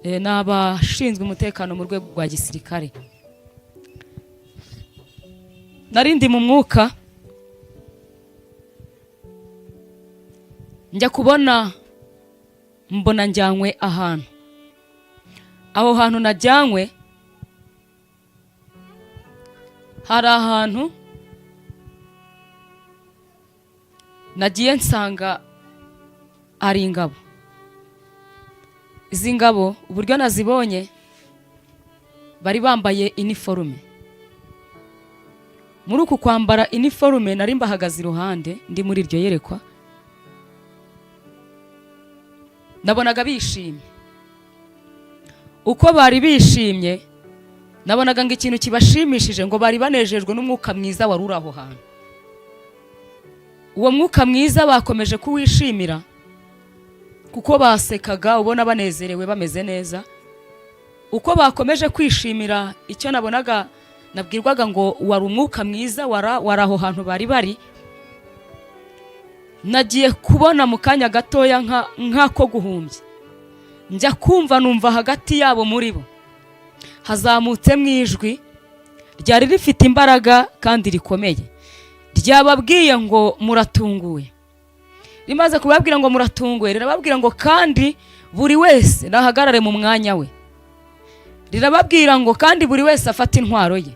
n'abashinzwe umutekano mu rwego rwa gisirikare. Narindi mu mwuka njya kubona mbona njyanywe ahantu. Aho hantu najyanywe hari ahantu nagiye nsanga ari ingabo. Izi ngabo uburyo nazibonye bari bambaye uniforme. Muri uku kwambara uniforme nari mbahagaze iruhande ndi muri iryo yerekwa. Nabonaga bishimye. Uko bari bishimye nabonaga ngo ikintu kibashimishije ngo bari banejejwe n'umwuka mwiza wari uri aho hantu. Uwo mwuka mwiza bakomeje kuwishimira kuko basekaga ubona banezerewe bameze neza. Uko bakomeje kwishimira icyo nabonaga nabwirwaga ngo wari umwuka mwiza wari aho hantu bari bari. Nagiye kubona mu kanya gatoya nk'ako guhumbya. Njya kumva numva hagati yabo muri bo hazamutse mwijwi ryari rifite imbaraga kandi rikomeye. Ryababwiye ngo muratunguwe. Rimaze kubabwira ngo muratunguwe rirababwira ngo kandi buri wese nahagarare mu mwanya we. Rirababwira ngo kandi buri wese afata intwaro ye.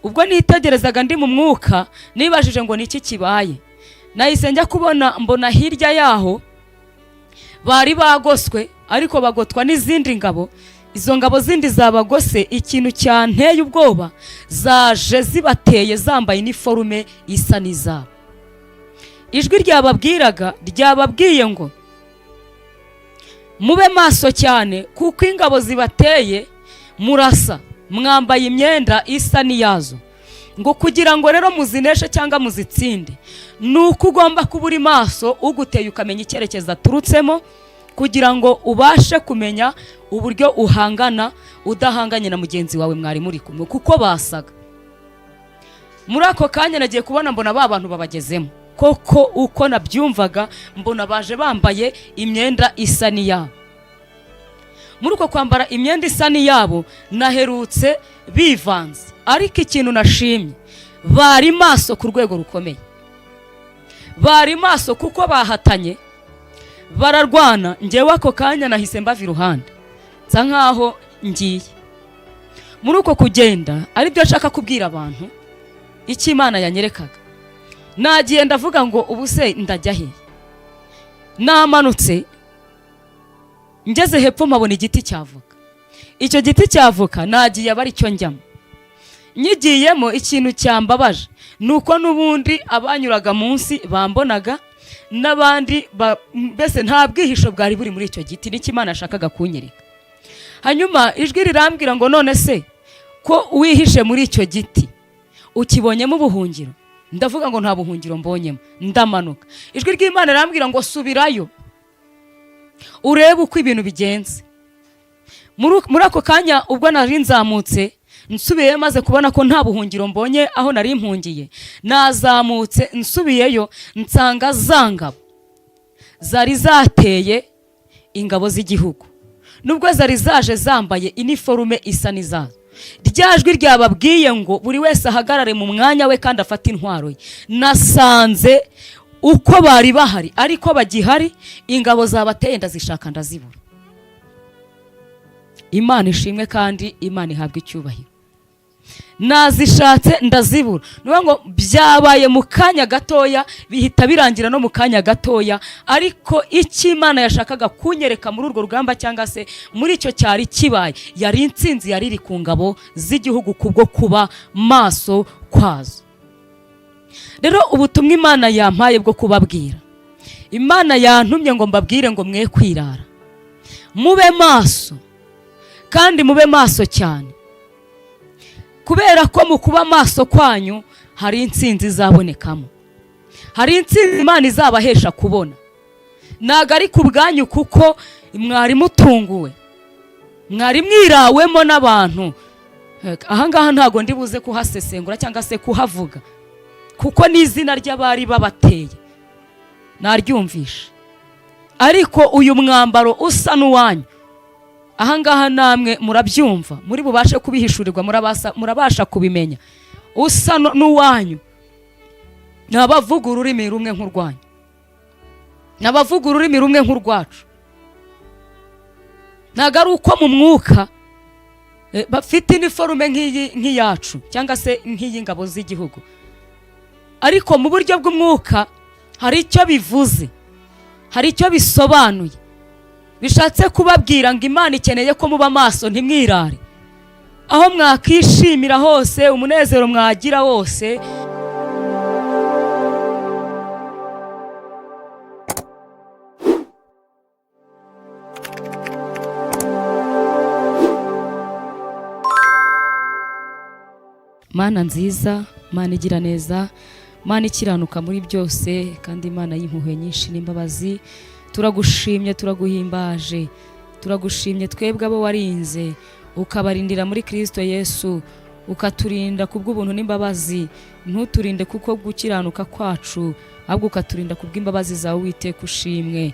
Ubwo nitegerezaga ndi mu mwuka nibajije ngo niki kibaye. Nahise njya kubona mbona hirya yaho bari bagoswe ariko bagotwa n'izindi ngabo. Izo ngabo zindi zabagose ikintu cyanteye ubwoba zaje zibateye zambaye uniforme isa n'izabo. Ijwi ryababwiraga ryababwiye ngo mube maso cyane kuko ingabo zibateye murasa mwambaye imyenda isa n'iyazo. Ngo kugira ngo rero muzineshe cyangwa muzitsinde nuko ugomba kuba uri maso uguteye ukamenya icyerekezo aturutsemo kugira ngo ubashe kumenya uburyo uhangana udahanganye na mugenzi wawe mwari muri kumwe kuko basaga. Muri ako kanya nagiye kubona mbona ba bantu babagezemo koko uko nabyumvaga mbona baje bambaye imyenda isa n'iyabo. Muri uko kwambara imyenda isa n'iyabo naherutse bivanze ariko ikintu nashimye bari maso ku rwego rukomeye. Bari maso kuko bahatanye bararwana. Njyewe ako kanya nahise mbava iruhande nsa nkaho ngiye. Muri uko kugenda ari byo nshaka kubwira abantu icyo Imana yanyerekaga. Nagiye ndavuga ngo ubuse ndajya he. Namanutse ngeze hepfo mabona igiti cyavoka. Icyo giti cyavoka nagiye abari cyo njyamo. Nyigiyemo ikintu cyambabaje nuko nubundi abanyuraga munsi bambonaga n'abandi mbese nta bwihisho bwari buri muri icyo giti n'iki Imana yashakaga kunyereka. Hanyuma ijwi rirambwira ngo none se ko wihishe muri icyo giti ukibonyemo ubuhungiro. Ndavuga ngo nta buhungiro mbonyemo. Ndamanuka ijwi ry'Imana rirambwira ngo subirayo urebe uko ibintu bigenze. Muri ako kanya ubwo nari nzamutse nsubiyeyo maze kubona ko nta buhungiro mbonye aho nari impungiye. Nazamutse nsubiyeyo nsanga zangabo zari zateye ingabo z'igihugu nubwo zari zaje zambaye uniforme isa n'izazo. Ryajwi ryababwiye ngo buri wese ahagarare mu mwanya we kandi afata intwaro ye. Nasanze uko bari bahari ariko bagihari ingabo zabateye ndazishaka ndazibura. Imana ishimwe kandi Imana ihabwa icyubahiro. Nazishatse ndazibura. Nuko ngo byabaye mu kanya gatoya bihita birangira no mu kanya gatoya ariko icyo Imana yashakaga kunyereka muri urwo rugamba cyangwa se muri icyo cyari kibaye yari intsinzi yari iri ku ngabo z'igihugu kubwo kuba maso kwazo. Rero ubutumwa Imana yampaye bwo kubabwira. Imana yantumye ngo mbabwire ngo mwe kwirara. Mube maso kandi mube maso cyane. Kubera ko mu kuba maso kwanyu hari intsinzi izabonekamo. Hari intsinzi Imana izabahesha kubona. Naga ari ku bwanyu kuko mwari mutunguwe. Mwari mwirawemo n'abantu. Ahangaha ntago ndi buze kuhasesengura cyangwa se kuhavuga. Kuko n'izina ry'abari babateye. Naryumvisha. ariko uyu mwambaro usa n'uwanyu, ahangaha namwe murabyumva, muri bubashe kubihishurirwa, murabasha kubimenya, usa n'uwanyu. N'abavuga ururimi rumwe nk'urwanyu, n'abavuga ururimi rumwe nk'urwacu. Ntago ari uko mu mwuka bafite iniforume nk'iyacu cyangwa se nk'iy'ingabo z'igihugu, ariko mu buryo bw'umwuka hari icyo bivuze, hari icyo bisobanuye. Bishatse kubabwira ngo Imana ikeneye ko muba maso ntimwirare, aho mwakishimira hose, umunezero mwagira wose. Mana nziza, Mana igira neza, Mana ikiranuka muri byose, kandi Imana y'impuhwe nyinshi n'imbabazi, turagushimye, turaguhimbaje, turagushimye twebwe abo warinze ukabarindira muri Kristo Yesu, ukaturinda kubw'ubuntu n'imbabazi. Ntuturinde kuko gukiranuka kwacu, ahubwo ukaturinda kubw'imbabazi zawe Uwiteka ushimwe.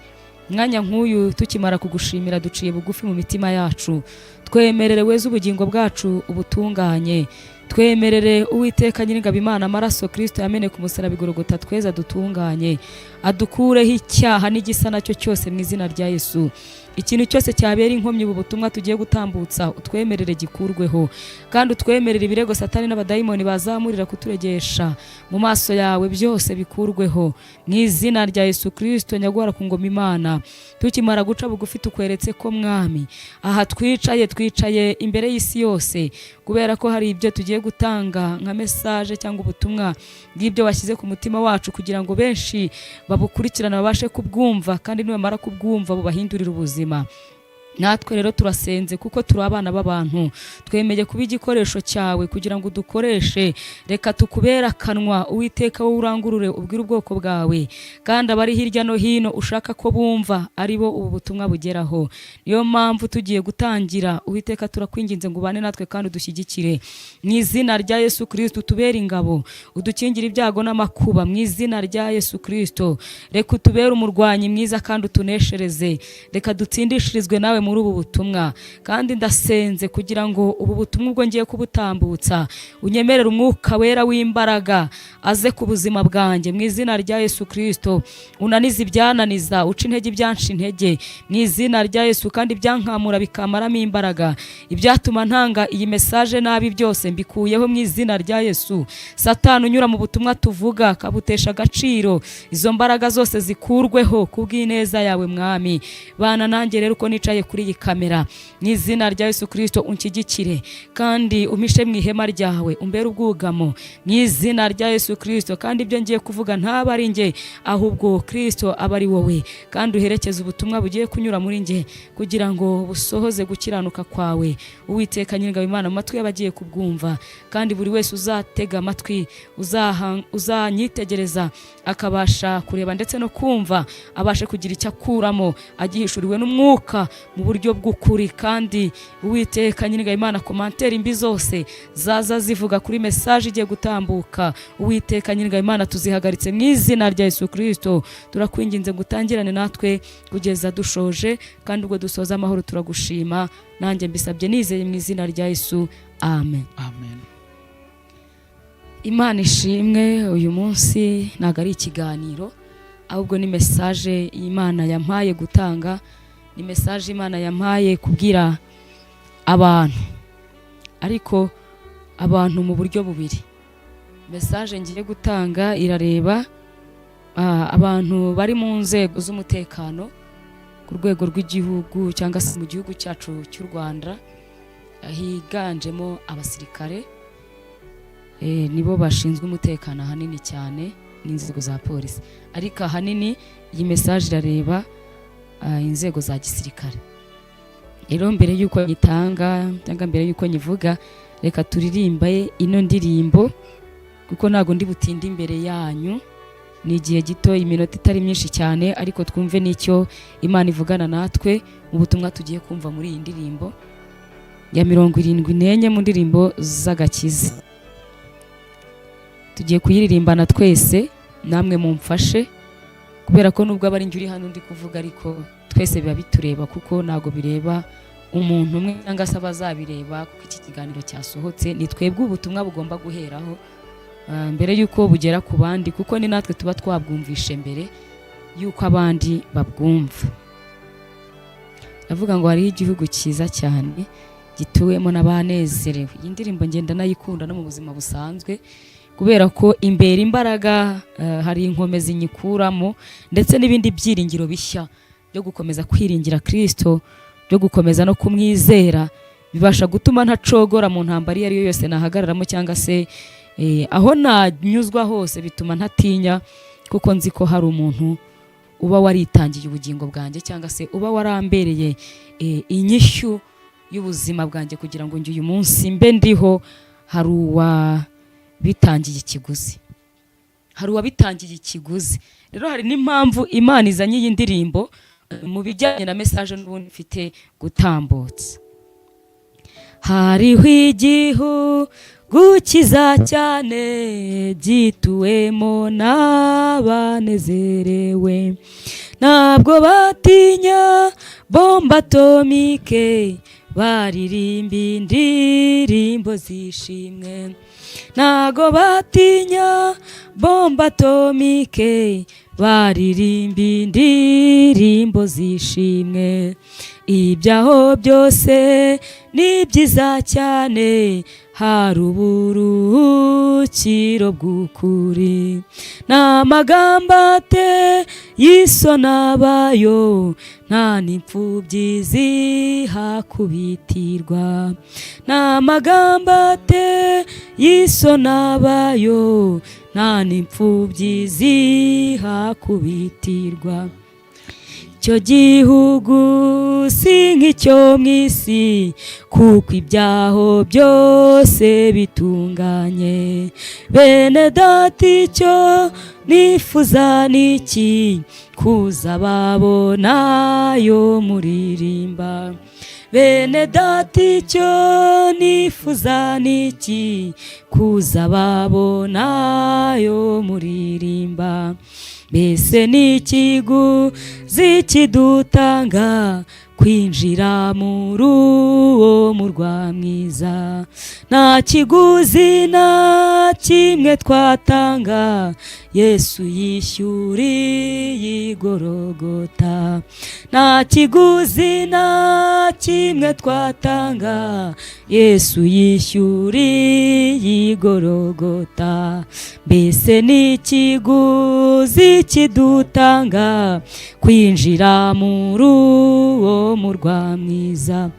Mwanya nk'uyu tukimara kugushimira duciye bugufi mu mitima yacu, twemerere weze ubugingo bwacu ubutunganye, twemerere Uwiteka Nyiringabo Imana amaraso Kristo yamene ku musaraba Igorogota tweza dutunganye, adukureho icyaha n'igisa nacyo cyose mu izina rya Yesu. Ikintu cyose cyabera inkomyi ubu butumwa tugiye gutambutsa utwemerere gikurweho, kandi utwemerere ibirego Satani n'abadayimoni bazamurira kuturegesha mu maso yawe byose bikurweho mu izina rya Yesu Kristo nyagwara ku ngoma Imana. Tukimara guca bugufi tukweretse ko Mwami aha twicaye imbere y'isi yose, kubera ko hari ibyo tugiye gutanga nka message cyangwa ubutumwa bw'ibyo washyize ku mutima wacu, kugira ngo benshi babukurikirana babashe kubwumva, kandi nibamara kubwumva bubahindurira ubuzima. Natwe rero turasenze kuko turi abana b'abantu, twemeye kuba igikoresho cyawe kugira ngo udukoreshe. Reka tukubera akanwa Uwiteka, wowe urangurure ubwira ubwoko bwawe, kandi abari hirya no hino ushaka ko bumva aribo ubu butumwa bugeraho. Niyo mpamvu tugiye gutangira, Uwiteka turakwinginze ngo ubane natwe kandi udushyigikire mu izina rya Yesu Kristo. Utubere ingabo, udukingira ibyago n'amakuba mu izina rya Yesu Kristo. Reka utubere umurwanyi mwiza kandi utuneshereze, reka dutsindishirizwe nawe muri ubu butumwa. Kandi ndasenze kugira ngo ubu butumwa ubwo ngiye kubutambutsa unyemerere umwuka wera w'imbaraga aze ku buzima bwanjye mu izina rya Yesu Kristo. Unanize ibyananiza, uca intege ibyanca intege mu izina rya Yesu, kandi ibyankamura bikamaramo imbaraga. Ibyatuma ntanga iyi message nabi byose mbikuyeho mu izina rya Yesu. Satani unyura mu butumwa tuvuga kabutesha agaciro, izo mbaraga zose zikurweho kubw'ineza yawe Mwami. Bana nanjye rero uko nicaye kuri iyi kamera mu izina rya Yesu Kristo, unshyigikire kandi umishe mu ihema ryawe, umbere ubwugamo mu izina rya Yesu Kristo. Kandi ibyo ngiye kuvuga ntaba ari njye, ahubwo Kristo aba ari wowe, kandi uherekeze ubutumwa bugiye kunyura muri njye kugira ngo busohoze gukiranuka kwawe Uwiteka Nyiringabo Imana mu matwi y'abagiye kubwumva. Kandi buri wese uzatega amatwi, uzanyitegereza akabasha kureba ndetse no kumva, abashe kugira icyo akuramo agihishuriwe n'umwuka mu buryo bw'ukuri. Kandi Uwiteka Nyiringabo Imana commentaire imbi zose zaza zivuga kuri message igiye gutambuka, Uwiteka Nyiringabo Imana tuzihagaritse mu izina rya Yesu Kristo. Turakwinginze gutangirane natwe kugeza dushoje, kandi ubwo dusoza amahoro turagushima. Nanjye mbisabye nizeye mu izina rya Yesu, amen. Amen. Imana ishimwe. Uyu munsi ntago ari ikiganiro, ahubwo ni message Imana yampaye gutanga, ni message Imana yampaye kubwira abantu, ariko abantu mu buryo bubiri. Message ngiye gutanga irareba abantu bari mu nzego z'umutekano ku rwego rw'igihugu cyangwa se mu gihugu cyacu cy'u Rwanda, higanjemo abasirikare, nibo bashinzwe umutekano ahanini cyane n'inzego za polisi, ariko ahanini iyi message irareba inzego za gisirikare. Rero mbere yuko nyitanga cyangwa mbere yuko nyivuga, reka turirimbe ino ndirimbo kuko ntago ndi butinde imbere yanyu. Ni igihe gito, iminota itari myinshi cyane, ariko twumve n'icyo Imana ivugana natwe mu butumwa tugiye kumva muri iyi ndirimbo ya 74 mu ndirimbo z'agakiza. Tugiye kuyiririmbana twese, namwe mumfashe kubera ko nubwo abari njye uri hano ndi kuvuga ariko twese biba bitureba, kuko ntago bireba umuntu umwe cyangwa se abazabireba, kuko iki kiganiro cyasohotse ni twebwe ubutumwa bugomba guheraho mbere y'uko bugera ku bandi, kuko ni natwe tuba twabwumvishe mbere y'uko abandi babwumva. Ndavuga ngo hariho igihugu cyiza cyane gituwemo n'abanezerewe. Iyi ndirimbo ngenda nayikunda no mu buzima busanzwe, kubera ko imbere imbaraga hari inkomezi nyikuramo, ndetse n'ibindi byiringiro bishya byo gukomeza kwiringira Kristo, byo gukomeza no kumwizera, bibasha gutuma ntacogora mu ntambara iyo ari yo yose nahagararamo, cyangwa se aho nanyuzwa hose bituma ntatinya, kuko nzi ko hari umuntu uba waritangiye ubugingo bwanjye, cyangwa se uba warambereye inyishyu y'ubuzima bwanjye kugira ngo njye uyu munsi mbe ndiho. Hari uwabitangiye ikiguzi, hari uwabitangiye ikiguzi. Rero hari n'impamvu Imana izanye iyi ndirimbo mu bijyanye na message n'ubundi mfite gutambutsa. Hariho igihugu cyiza cyane gituwemo n'abanezerewe, ntabwo batinya bomba atomike, baririmba indirimbo zishimwe. Ntabwo batinya bomba atomike, baririmba indirimbo zishimwe. Ibyaho byose ni byiza cyane, hari uburuhukiro bw'ukuri, n'amagambo ateye isoni abayo, nta n'imfubyi zihakubitirwa. N'amagambo ateye isoni abayo, nta n'imfubyi zihakubitirwa. Icyo gihugu si nk'icyo mu isi, kuko ibyaho byose bitunganye. Bene data icyo nifuza niki, kuza babonayo muririmba. Bene data icyo nifuza niki, kuza babonayo muririmba. Mbese ni ikiguzi kidutanga kwinjira muri uwo murwa mwiza? Nta kiguzi na kimwe twatanga, Yesu yishyuriye i Gologota. Nta kiguzi na kimwe twatanga, Yesu yishyuriye i Gologota. Mbese ni ikiguzi kidutanga kwinjira muri uwo murwa mwiza?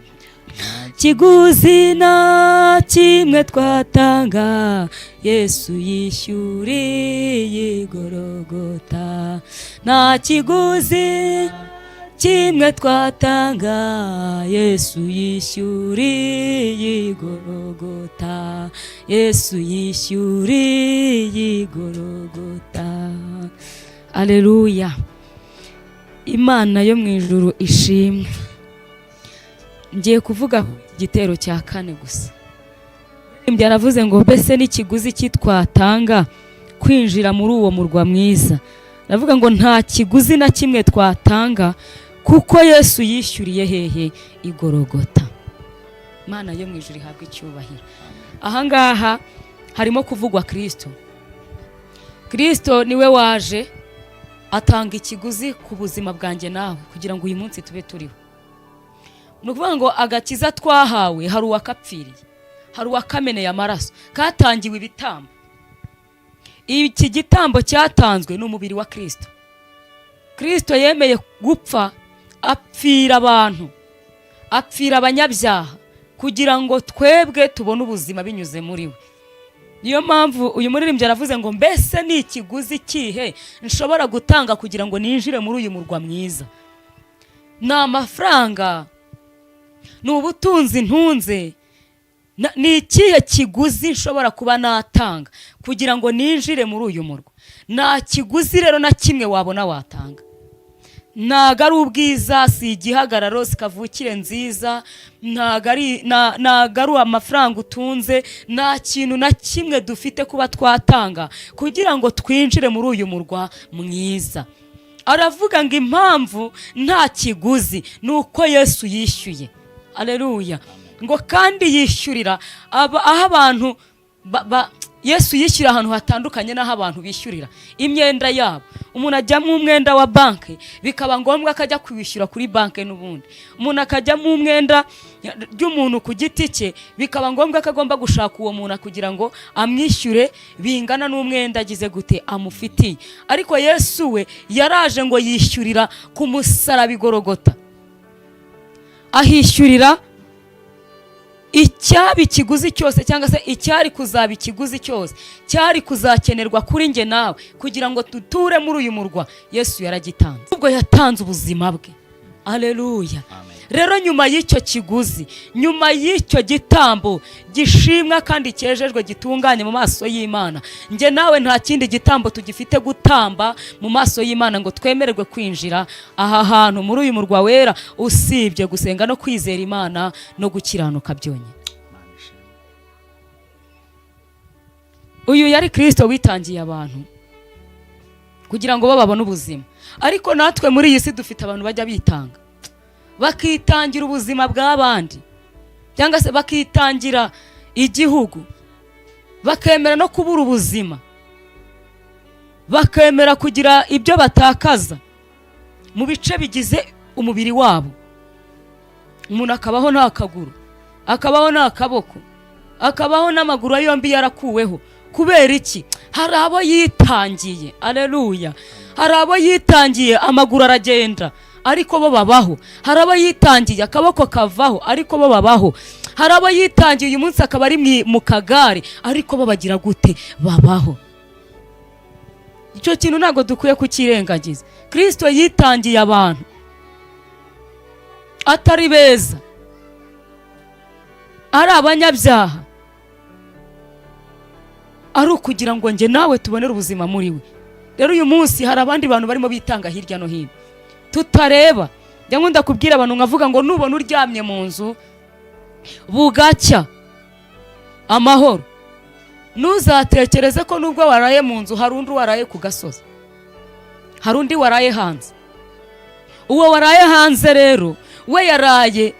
Kiguzi na kimwe twatanga, Yesu yishyuriye i Gologota. Nta kiguzi kimwe twatanga, Yesu yishyuriye i Gologota. Yesu yishyuriye i Gologota. Aleluya. Imana yo mu ijuru ishimwe. Ngiye kuvuga igitero cya kane gusa. Imbya yaravuze ngo mbese n'ikiguzi kitwatanga kwinjira muri uwo murwa mwiza. Navuga ngo nta kiguzi na kimwe twatanga, kuko Yesu yishyuriye hehe? i Gologota. Imana yo mu ijuru ihabwa icyubahiro. Aha ngaha harimo kuvugwa Kristo. Kristo niwe waje atanga ikiguzi ku buzima bwanjye nawe, kugira ngo uyu munsi tube turiho. Nukuvuga ngo agakiza twahawe hari uwakapfiriye, hari uwakameneye amaraso, katangiwe ibitambo. Iki gitambo cyatanzwe n'umubiri wa Kristo. Kristo yemeye gupfa, apfira abantu, apfira abanyabyaha, kugira ngo twebwe tubone ubuzima binyuze muri we. Niyo mpamvu uyu muririmbyi aravuze ngo mbese ni ikiguzi kihe nshobora gutanga kugira ngo ninjire muri uyu murwa mwiza? Ni amafaranga, ni ubutunzi ntunze, ni ikihe kiguzi nshobora kuba natanga kugira ngo ninjire muri uyu murwa? Nta kiguzi rero na kimwe wabona watanga. Ntago ari ubwiza, si igihagararo, si kavukire nziza, ntago ari amafaranga utunze, nta kintu na kimwe dufite kuba twatanga kugira ngo twinjire muri uyu murwa mwiza. aravuga ngo impamvu nta kiguzi ni uko Yesu yishyuye. Aleluya. Ngo kandi yishyurira aho abantu Yesu yishyura ahantu hatandukanye n'aho abantu bishyurira imyenda yabo. Umuntu ajya mu mwenda wa banki bikaba ngombwa akajya kwishyura kuri banki n'ubundi. Umuntu akajya mu mwenda ry'umuntu ku giti cye bikaba ngombwa ko agomba gushaka uwo muntu kugira ngo amwishyure bingana n'umwenda agize gute amufitiye. Ariko Yesu we yaraje ngo yishyurira ku musaraba Igorogota, ahishyurira icyaba ikiguzi cyose cyangwa se icyari kuzaba ikiguzi cyose cyari kuzakenerwa kuri nge nawe kugira ngo tuture muri uyu murwa. Yesu yaragitanze, ubwo yatanze ubuzima bwe. Aleluya. Rero nyuma y'icyo kiguzi, nyuma y'icyo gitambo gishimwa kandi cyejejwe gitunganye mu maso y'Imana, nge nawe nta kindi gitambo tugifite gutamba mu maso y'Imana ngo twemererwe kwinjira aha hantu muri uyu murwa wera usibye gusenga no kwizera Imana no gukiranuka byonyine. Uyu yari Kristo witangiye abantu kugira ngo babone ubuzima. Ariko natwe muri iyi si dufite abantu bajya bitanga, bakitangira ubuzima bw'abandi cyangwa se bakitangira igihugu, bakemera no kubura ubuzima, bakemera kugira ibyo batakaza mu bice bigize umubiri wabo. Umuntu akabaho nta kaguru, akabaho nta kaboko, akabaho n'amaguru yombi yarakuweho. Kubera iki? Hari abo yitangiye. Aleluya. Hari abo yitangiye amaguru aragenda ariko bo babaho. Hari abo yitangiye akaboko kavaho ariko bo babaho. Hari abo yitangiye uyu munsi akaba ari mu kagare ariko bo bagira gute? Babaho. Icyo kintu ntago dukwiye kukirengagiza. Kristo yitangiye abantu atari beza, ari abanyabyaha, ari ukugira ngo nge nawe tubonere ubuzima muri we. Rero uyu munsi hari abandi bantu barimo bitanga hirya no hino tutareba. Nkunda kubwira abantu nkavuga ngo nubona uryamye mu nzu bugacya amahoro, ntuzatekereze ko nubwo waraye mu nzu hari undi waraye ku gasozi, hari undi waraye hanze. Uwo waraye hanze rero we yaraye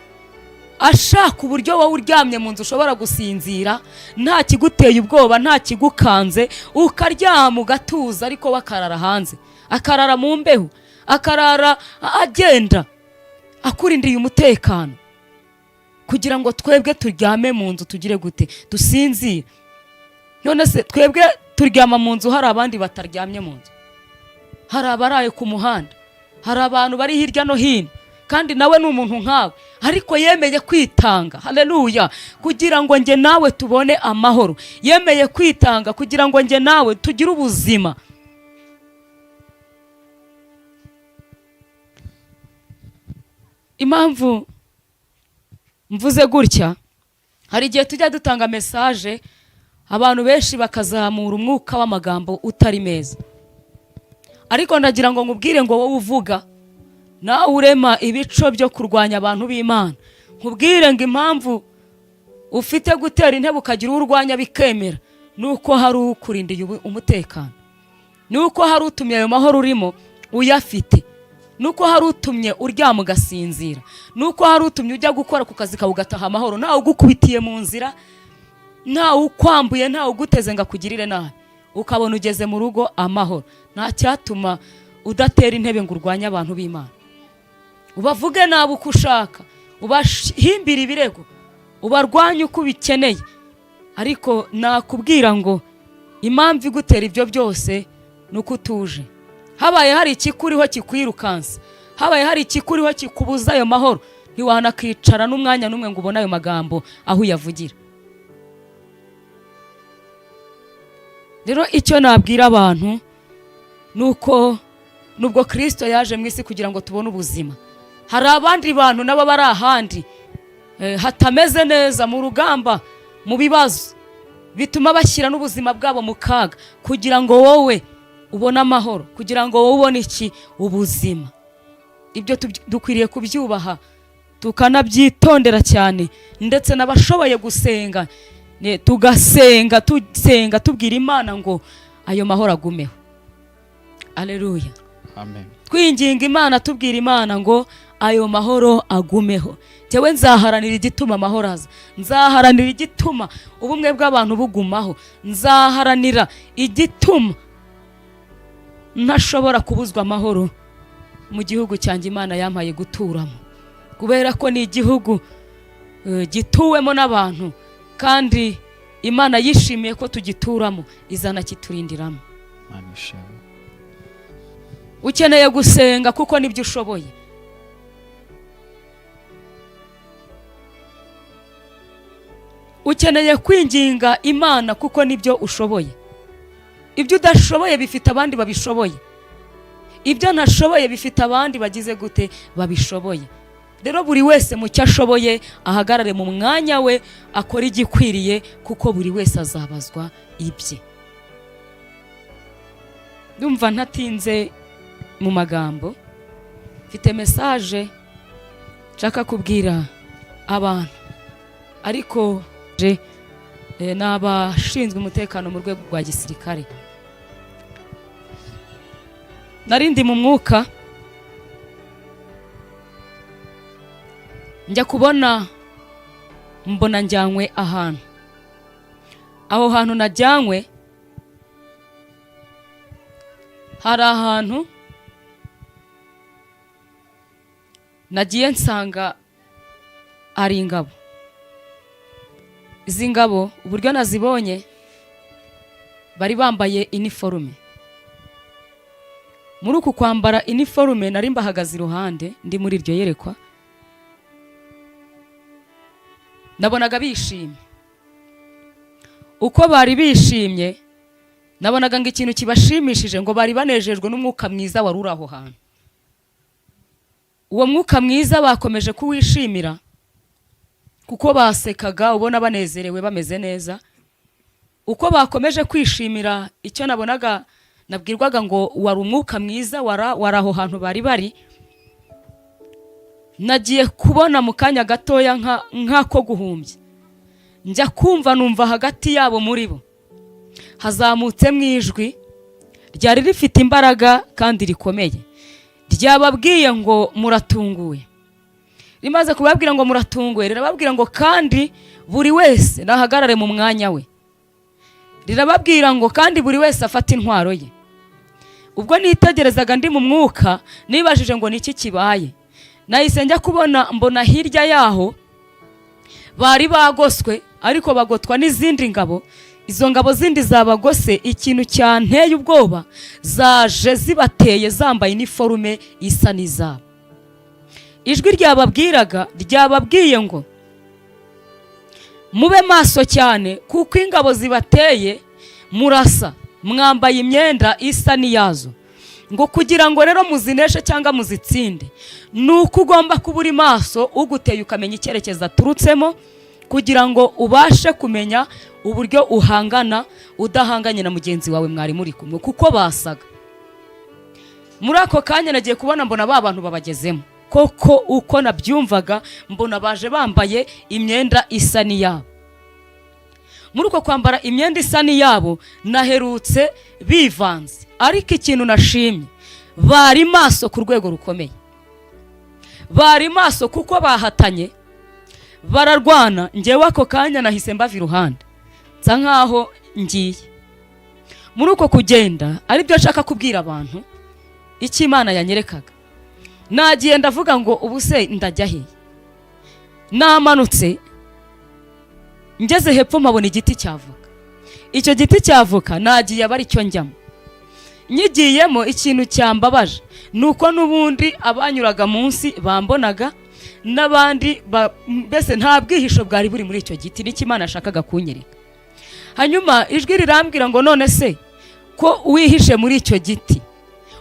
ashaka uburyo wowe uryamye mu nzu ushobora gusinzira nta kiguteye ubwoba, nta kigukanze, ukaryama ugatuza. Ariko bakarara hanze, akarara mu mbeho, akarara agenda akurindiye umutekano kugira ngo twebwe turyame mu nzu tugire gute? Dusinzire. None se twebwe turyama mu nzu, hari abandi bataryamye mu nzu, hari abaraye ku muhanda, hari abantu bari hirya no hino, kandi nawe ni umuntu nkawe ariko yemeye kwitanga. Haleluya. Kugira ngo nge nawe tubone amahoro, yemeye kwitanga kugira ngo nge nawe tugire ubuzima. Impamvu mvuze gutya, hari igihe tujya dutanga message abantu benshi bakazamura umwuka w'amagambo utari meza, ariko ndagira ngo nkubwire ngo wowe uvuga nawe urema ibico byo kurwanya abantu b'Imana, nkubwire ngo impamvu ufite gutera intebe ukagira urwanya bikemera nuko hari ukurindiye umutekano, nuko hari utumye ayo mahoro urimo uyafite, nuko hari utumye uryama ugasinzira, nuko hari utumye ujya gukora ku kazi kawe ugataha amahoro, ntawe ugukubitiye mu nzira, ntawe ukwambuye, ntawe uguteze ngo akugirire nabi, ukabona ugeze mu rugo amahoro. Nta cyatuma udatera intebe ngo urwanye abantu b'Imana, ubavuge nabi uko ushaka, ubahimbira ibirego, ubarwanye uko ubikeneye. Ariko nakubwira ngo impamvu igutera ibyo byose nuko utuje. Habaye hari ikikuriho kikwirukansa, habaye hari ikikuriho kikubuza ayo mahoro, ntiwanakicara n'umwanya n'umwe ngo ubone ayo magambo aho uyavugira. Rero icyo nabwira abantu nuko nubwo Kristo yaje mu isi kugira ngo tubone ubuzima, hari abandi bantu nabo bari ahandi hatameze neza, mu rugamba, mu bibazo bituma bashyira n'ubuzima bwabo mu kaga kugira ngo wowe ubona amahoro, kugira ngo wowe ubone iki? Ubuzima. Ibyo dukwiriye kubyubaha tukanabyitondera cyane, ndetse n'abashoboye gusenga tugasenga tubwira Imana ngo ayo mahoro agumeho. Aleluya. Amen. Twinginga Imana, tubwira Imana ngo ayo mahoro agumeho. Jewe nzaharanira igituma amahoro aza, nzaharanira igituma ubumwe bw'abantu bugumaho, nzaharanira igituma ntashobora kubuzwa amahoro mu gihugu cyanjye Imana yampaye guturamo, kubera ko ni igihugu gituwemo n'abantu kandi Imana yishimiye ko tugituramo, izana kiturindiramo. Ukeneye gusenga kuko nibyo ushoboye. Ukeneye kwinginga Imana kuko nibyo ushoboye. Ibyo udashoboye bifite abandi babishoboye. Ibyo ntashoboye bifite abandi bagize gute babishoboye. Rero buri wese mu cyo ashoboye ahagarare mu mwanya we, akora igikwiriye, kuko buri wese azabazwa ibye. Ndumva ntatinze mu magambo, mfite message nshaka kubwira abantu, ariko n'abashinzwe umutekano mu rwego rwa gisirikare. Narindi mu mwuka njya kubona mbona njyanywe ahantu. Aho hantu najyanywe hari ahantu nagiye nsanga ari ingabo. Izi ngabo uburyo nazibonye bari bambaye uniforme. Muri uku kwambara uniforme nari mbahagaze iruhande ndi muri iryo yerekwa, nabonaga bishimye. Uko bari bishimye nabonaga ngo ikintu kibashimishije, ngo bari banejejwe n'umwuka mwiza wari uri aho hantu. Uwo mwuka mwiza bakomeje kuwishimira kuko basekaga, ubona banezerewe bameze neza. Uko bakomeje kwishimira icyo nabonaga, nabwirwaga ngo wari umwuka mwiza wari aho hantu bari bari. Nagiye kubona mu kanya gatoya nk'ako guhumbya, njya kumva numva hagati yabo muri bo hazamutse mu ijwi ryari rifite imbaraga kandi rikomeye. Ryababwiye ngo muratunguwe. Rimaze kubabwira ngo muratunguwe, rirababwira ngo kandi buri wese nahagarare mu mwanya we. Rirababwira ngo kandi buri wese afate intwaro ye. Ubwo nitegerezaga ndi mu mwuka, nibajije ngo niki kibaye. Nahise njya kubona mbona hirya yaho bari bagoswe, ariko bagotwa n'izindi ngabo. Izo ngabo zindi zabagose, ikintu cyanteye ubwoba, zaje zibateye zambaye uniforme isa n'izabo. Ijwi ryababwiraga ryababwiye ngo mube maso cyane, kuko ingabo zibateye murasa, mwambaye imyenda isa n'iyazo. Ngo kugira ngo rero muzineshe cyangwa muzitsinde, nuko ugomba kuba uri maso, uguteye ukamenya icyerekezo aturutsemo, kugira ngo ubashe kumenya uburyo uhangana udahanganye na mugenzi wawe mwari muri kumwe, kuko basaga. Muri ako kanya nagiye kubona mbona ba bantu babagezemo. Koko uko nabyumvaga mbona baje bambaye imyenda isa n'iyabo. Muri uko kwambara imyenda isa n'iyabo naherutse bivanze, ariko ikintu nashimye, bari maso ku rwego rukomeye. Bari maso kuko bahatanye bararwana. Njyewe ako kanya nahise mbava iruhande nsa nkaho ngiye. Muri uko kugenda aribyo nshaka kubwira abantu icyo Imana yanyerekaga. Nagiye ndavuga ngo ubuse ndajya he. Namanutse ngeze hepfo mpabona igiti cy'avoka. Icyo giti cy'avoka nagiye abari cyo njyamo. Nyigiyemo ikintu cyambabaje nuko nubundi abanyuraga munsi bambonaga, n'abandi mbese nta bwihisho bwari buri muri icyo giti. Niki Imana ashakaga kunyereka. Hanyuma ijwi rirambwira ngo none se ko wihishe muri icyo giti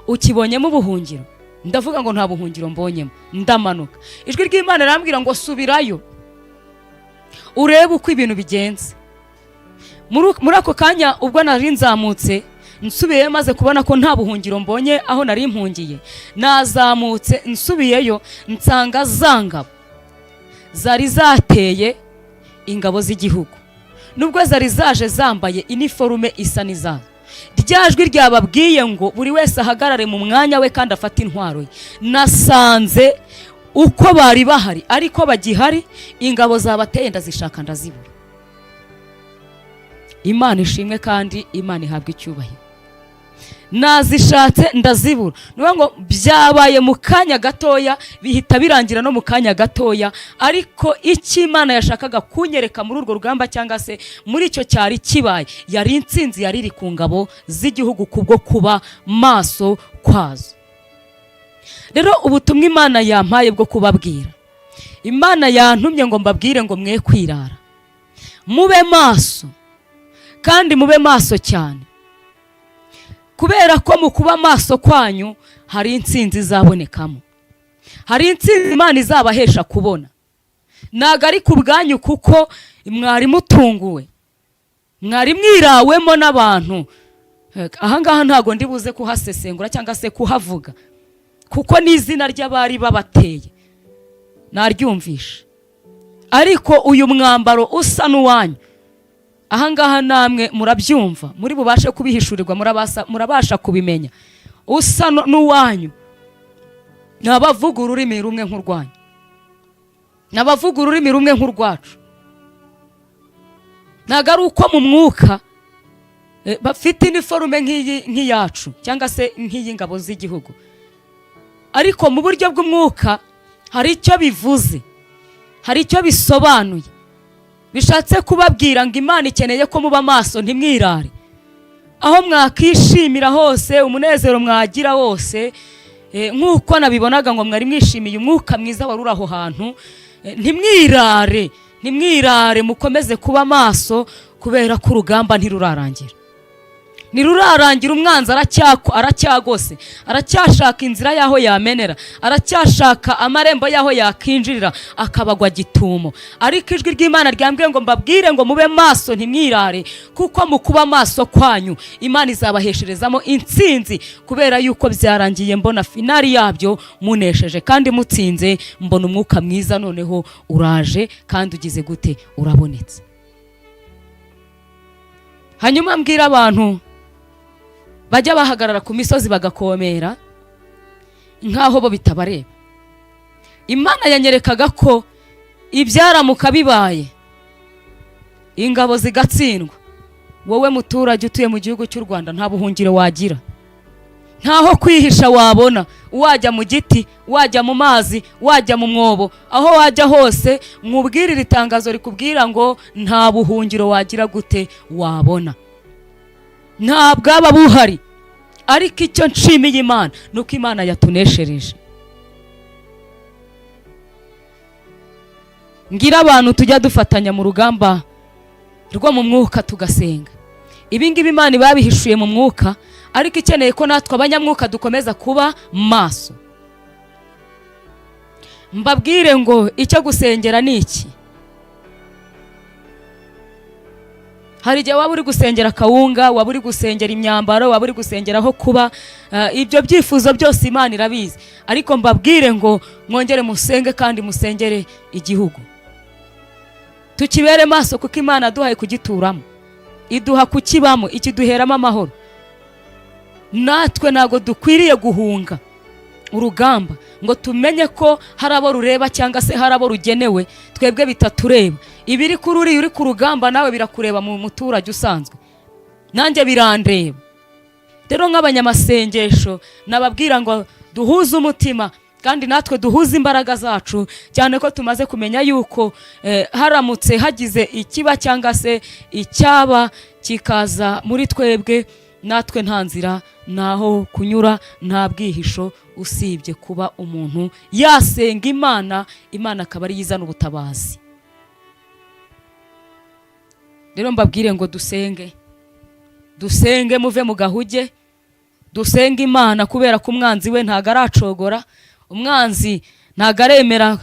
ukibonyemo ubuhungiro? Ndavuga ngo nta buhungiro mbonyemo. Ndamanuka. Ijwi ry'Imana rirambwira ngo subirayo urebe uko ibintu bigenze. Muri ako kanya ubwo nari nzamutse nsubiye maze kubona ko nta buhungiro mbonye aho nari impungiye, nazamutse nsubiyeyo nsanga zangabo zari zateye ingabo z'igihugu. Nubwo zari zaje zambaye uniforme isa n'izazo, rya jwi ryababwiye ngo buri wese ahagarare mu mwanya we kandi afate intwaro ye. Nasanze uko bari bahari ariko bagihari, ingabo zabateye ndazishaka ndazibura. Imana ishimwe kandi Imana ihabwa icyubahiro. Nazishatse ndazibura, niyo ngo byabaye mu kanya gatoya, bihita birangira no mu kanya gatoya, ariko icyo Imana yashakaga kunyereka muri urwo rugamba cyangwa se muri icyo cyari kibaye, yari intsinzi yari iri ku ngabo z'igihugu kubwo kuba maso kwazo. Rero ubutumwa Imana yampaye bwo kubabwira, Imana yantumye ngo mbabwire ngo mwe kwirara, mube maso kandi mube maso cyane, kubera ko mu kuba maso kwanyu hari intsinzi izabonekamo, hari intsinzi Imana izabahesha kubona. Ntago ari ku bwanyu kuko mwari mutunguwe, mwari mwirawemo n'abantu. Ahangaha ntago ndi buze kuhasesengura cyangwa se kuhavuga, kuko n'izina ry'abari babateye naryumvisha, ariko uyu mwambaro usa n'uwanyu ahangaha namwe murabyumva, muri bubashe kubihishurirwa, murabasha kubimenya. Usa n'uwanyu n'abavuga ururimi rumwe nk'urwanyu, n'abavuga ururimi rumwe nk'urwacu. Ntago ari uko mu mwuka bafite iniforume nk'iyacu cyangwa se nk'iy'ingabo z'igihugu, ariko mu buryo bw'umwuka hari icyo bivuze, hari icyo bisobanuye. Bishatse kubabwira ngo Imana ikeneye ko muba maso ntimwirare. Aho mwakishimira hose, umunezero mwagira wose, nk'uko nabibonaga ngo mwari mwishimiye umwuka mwiza wari uri aho hantu, ntimwirare, ntimwirare, mukomeze kuba maso, kubera ko urugamba ntirurarangira. Ntirurarangira, umwanzi aracyagose, aracyashaka inzira yaho yamenera, aracyashaka amarembo yaho yakinjirira akabagwa gitumo. Ariko ijwi ry'Imana ryambwiye ngo mbabwire ngo mube maso ntimwirare, kuko mu kuba maso kwanyu Imana izabahesherezamo intsinzi, kubera yuko byarangiye mbona finali yabyo munesheje kandi mutsinze. Mbona umwuka mwiza noneho uraje kandi ugize gute, urabonetse. Hanyuma mbwira abantu bajya bahagarara ku misozi bagakomera nkaho bo bitabareba. Imana yanyerekaga ko ibyaramuka bibaye, ingabo zigatsindwa, wowe muturage utuye mu gihugu cy'u Rwanda nta buhungiro wagira, ntaho kwihisha wabona. Wajya mu giti, wajya mu mazi, wajya mu mwobo, aho wajya hose mwubwirira itangazo rikubwira ngo nta buhungiro wagira gute wabona, nta bwaba buhari. Ariko icyo nshimiye Imana nuko Imana yatuneshereje. Ngira abantu tujya dufatanya mu rugamba rwo mu mwuka tugasenga. Ibi ngibi Imana babihishuye mu mwuka, ariko ikeneye ko natwe abanyamwuka dukomeza kuba maso. Mbabwire ngo icyo gusengera ni iki. Hari igihe waba uri gusengera kawunga, waba uri gusengera imyambaro, waba uri gusengera aho kuba, ibyo byifuzo byose Imana irabizi. Ariko mbabwire ngo mwongere musenge kandi musengere igihugu, tukibere maso, kuko Imana aduhaye kugituramo, iduha kukibamo, ikiduheramo amahoro. Natwe ntago dukwiriye guhunga urugamba ngo tumenye ko hari abo rureba cyangwa se hari abo rugenewe, twebwe bitatureba. Ibiri kuri uri ku rugamba nawe birakureba mu muturage usanzwe, nanjye birandeba. Rero nk'abanyamasengesho nababwira ngo duhuze umutima kandi natwe duhuze imbaraga zacu, cyane ko tumaze kumenya yuko haramutse hagize ikiba cyangwa se icyaba kikaza muri twebwe, natwe nta nzira naho kunyura, nta bwihisho usibye kuba umuntu yasenga Imana, Imana akaba ari yizana ubutabazi. Rero mbabwire ngo dusenge muve mu gahuge, dusenge Imana, kubera ko umwanzi we ntago aracogora, umwanzi ntago aremera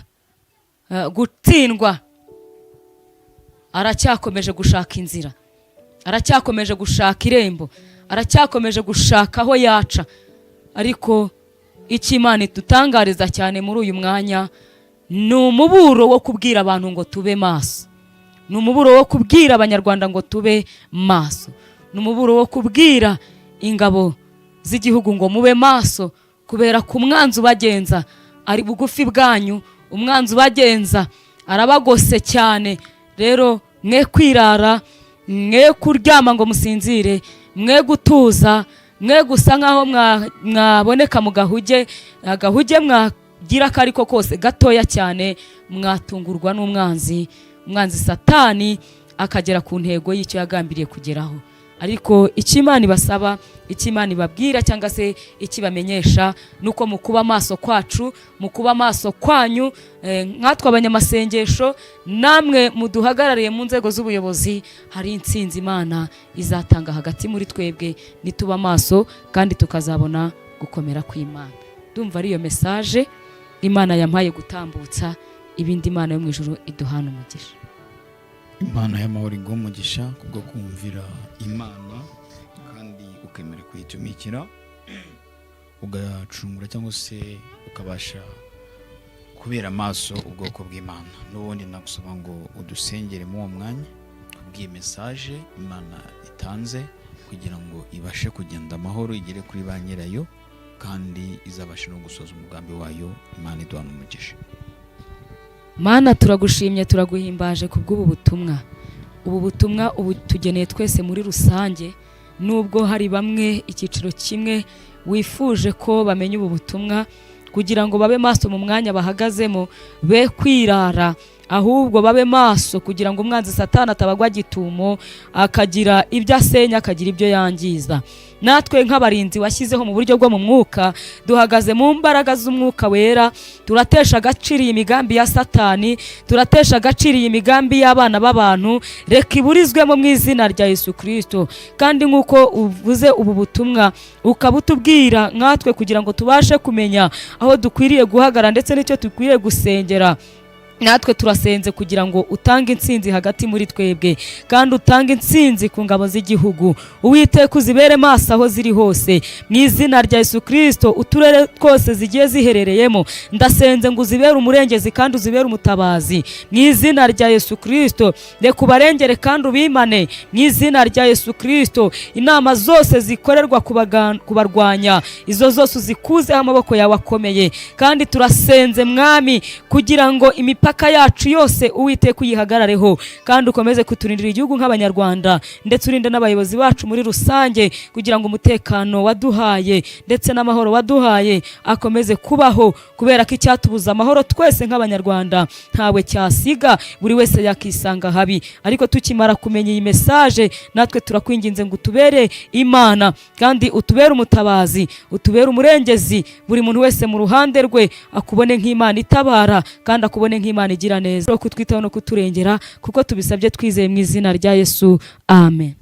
gutsindwa, aracyakomeje gushaka inzira, aracyakomeje gushaka irembo, aracyakomeje gushaka aho yaca. Ariko icyo Imana idutangariza cyane muri uyu mwanya ni umuburo wo kubwira abantu ngo tube maso, ni umuburo wo kubwira abanyarwanda ngo tube maso, n'umuburo wo kubwira ingabo z'igihugu ngo mube maso, kubera ku mwanzi ubagenza ari bugufi bwanyu, umwanzi ubagenza arabagose cyane. Rero mwe kwirara, mwe kuryama ngo musinzire, mwe gutuza, mwe gusa nkaho mwaboneka mu gahuge mwagira kariko kose gatoya cyane, mwatungurwa n'umwanzi Satani akagera ku ntego y'icyo yagambiriye kugeraho. Ariko icyo Imana ibasaba, icyo Imana ibabwira cyangwa se ikibamenyesha nuko mu kuba maso kwacu, mu kuba maso kwanyu, nkatwe abanyamasengesho namwe muduhagarariye mu nzego z'ubuyobozi, hari intsinzi Imana izatanga hagati muri twebwe nituba maso, kandi tukazabona gukomera kw'Imana. Ndumva ari iyo message Imana yampaye gutambutsa, ibindi Imana yo mu ijuru iduhana umugisha. Imana y'amahoro iguha umugisha kubwo kumvira Imana kandi ukemera kuyitumikira, ugacungura cyangwa se ukabasha kubera amaso ubwoko bw'Imana. N'ubundi nagusaba ngo udusengere mu uwo mwanya kubw'iyi message Imana itanze, kugira ngo ibashe kugenda amahoro, igere kuri ba nyirayo, kandi izabashe no gusoza umugambi wayo. Imana iduhana umugisha. Mana turagushimye, turaguhimbaje kubw'ubu butumwa. Ubu butumwa ubu tugeneye twese muri rusange, nubwo hari bamwe icyiciro kimwe wifuje ko bamenye ubu butumwa, kugira ngo babe maso mu mwanya bahagazemo, be kwirara, ahubwo babe maso kugira ngo umwanzi Satani atabagwa gitumo, akagira ibyo asenya, akagira ibyo yangiza. Natwe nk'abarinzi washyizeho mu buryo bwo mu mwuka, duhagaze mu mbaraga z'umwuka wera, turatesha agaciro iyi migambi ya Satani, turatesha agaciro iyi migambi y'abana b'abantu, reka iburizwemo mu izina rya Yesu Kristo. Kandi nk'uko uvuze ubu butumwa ukabutubwira nkatwe, kugira ngo tubashe kumenya aho dukwiriye guhagarara ndetse n'icyo dukwiriye gusengera, natwe turasenze kugira ngo utange intsinzi hagati muri twebwe, kandi utange intsinzi ku ngabo z'igihugu. Uwiteka uzibere maso aho ziri hose mu izina rya Yesu Kristo. Uturere twose zigiye ziherereyemo ndasenze ngo uzibere umurengezi kandi uzibere umutabazi mu izina rya Yesu Kristo. Reka ubarengere kandi ubimane mu izina rya Yesu Kristo. Inama zose zikorerwa kubarwanya, izo zose uzikuzeho amaboko yawe akomeye, kandi turasenze mwami kugira ngo imipaka yacu yose Uwiteka uyihagarareho, kandi ukomeze kuturindira igihugu nk'abanyarwanda, ndetse urinde n'abayobozi bacu muri rusange, kugira ngo umutekano waduhaye ndetse n'amahoro waduhaye akomeze kubaho, kubera ko icyatubuza amahoro twese nk'abanyarwanda ntawe cyasiga, buri wese yakisanga habi. Ariko tukimara kumenya iyi message, natwe turakwinginze ngo utubere Imana, kandi utubere umutabazi, utubere umurengezi, buri muntu wese mu ruhande rwe akubone nk'Imana itabara, kandi akubone nk'Imana igira neza, kutwitaho no kuturengera, kuko tubisabye twizeye mu izina rya Yesu. Amen.